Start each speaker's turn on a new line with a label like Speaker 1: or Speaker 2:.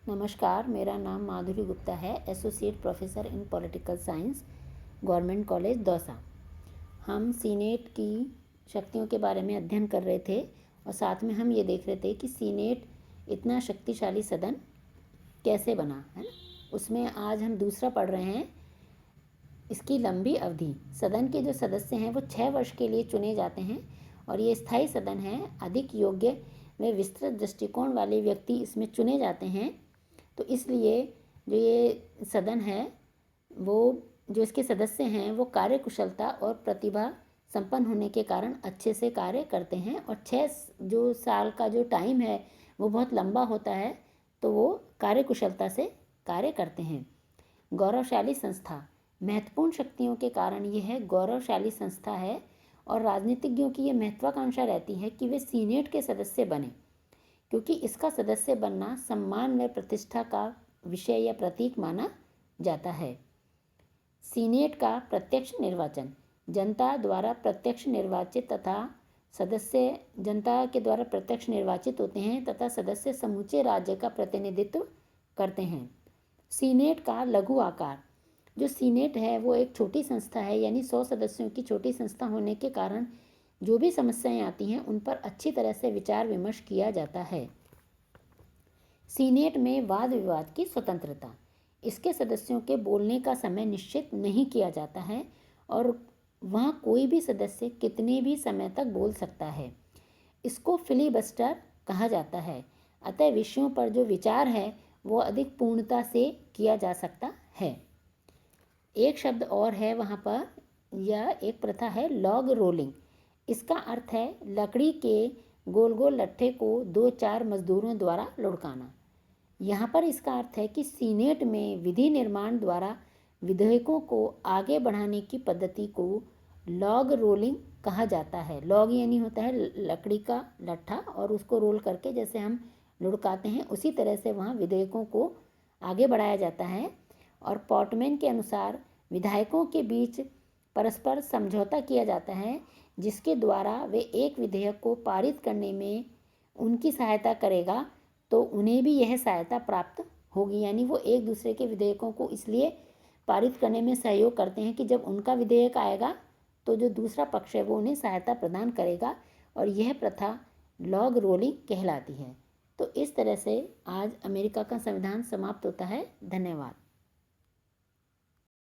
Speaker 1: नमस्कार, मेरा नाम माधुरी गुप्ता है, associate professor in political science, government college Dausa. हम सीनेट की शक्तियों के बारे में अध्ययन कर रहे थे और साथ में हम ये देख रहे थे कि सीनेट इतना शक्तिशाली सदन कैसे बना, है ना। उसमें आज हम दूसरा पढ़ रहे हैं। इसकी लंबी अवधि, सदन के जो सदस्य हैं वो 6 वर्ष के लिए चुने जाते हैं और ये स्थायी सदन है। अधिक योग्य व विस्तृत दृष्टिकोण वाले व्यक्ति इसमें चुने जाते हैं। तो इसलिए जो ये सदन है वो जो इसके सदस्य हैं वो कार्यकुशलता और प्रतिभा संपन्न होने के कारण अच्छे से कार्य करते हैं और 6 साल का जो टाइम है वो बहुत लंबा होता है, तो वो कार्यकुशलता से कार्य करते हैं। गौरवशाली संस्था, महत्वपूर्ण शक्तियों के कारण यह गौरवशाली संस्था है और राजनीतिज्ञों की यह महत्वाकांक्षा रहती है कि वे सीनेट के सदस्य बने, क्योंकि इसका सदस्य बनना सम्मान व प्रतिष्ठा का विषय या प्रतीक माना जाता है। सीनेट का प्रत्यक्ष निर्वाचन, जनता द्वारा प्रत्यक्ष निर्वाचित तथा सदस्य जनता के द्वारा प्रत्यक्ष निर्वाचित होते हैं तथा सदस्य समूचे राज्य का प्रतिनिधित्व करते हैं। सीनेट का लघु आकार, जो सीनेट है वो एक छोटी संस्था है, यानी 100 सदस्यों की छोटी संस्था होने के कारण जो भी समस्याएं आती हैं उन पर अच्छी तरह से विचार विमर्श किया जाता है। सीनेट में वाद विवाद की स्वतंत्रता, इसके सदस्यों के बोलने का समय निश्चित नहीं किया जाता है और वहाँ कोई भी सदस्य कितने भी समय तक बोल सकता है। इसको फिलिबस्टर कहा जाता है। अतः विषयों पर जो विचार है वो अधिक पूर्णता से किया जा सकता है। एक शब्द और है वहाँ पर, यह एक प्रथा है लॉग रोलिंग। इसका अर्थ है लकड़ी के गोल गोल लट्ठे को 2-4 मजदूरों द्वारा लुढ़काना। यहाँ पर इसका अर्थ है कि सीनेट में विधि निर्माण द्वारा विधेयकों को आगे बढ़ाने की पद्धति को लॉग रोलिंग कहा जाता है। लॉग यानी होता है लकड़ी का लट्ठा और उसको रोल करके जैसे हम लुढ़काते हैं उसी तरह से वहाँ विधेयकों को आगे बढ़ाया जाता है। और पॉटमैन के अनुसार विधायकों के बीच परस्पर समझौता किया जाता है जिसके द्वारा वे एक विधेयक को पारित करने में उनकी सहायता करेगा तो उन्हें भी यह सहायता प्राप्त होगी। यानी वो एक दूसरे के विधेयकों को इसलिए पारित करने में सहयोग करते हैं कि जब उनका विधेयक आएगा तो जो दूसरा पक्ष है वो उन्हें सहायता प्रदान करेगा और यह प्रथा लॉग रोलिंग कहलाती है। तो इस तरह से आज अमेरिका का संविधान समाप्त होता है। धन्यवाद।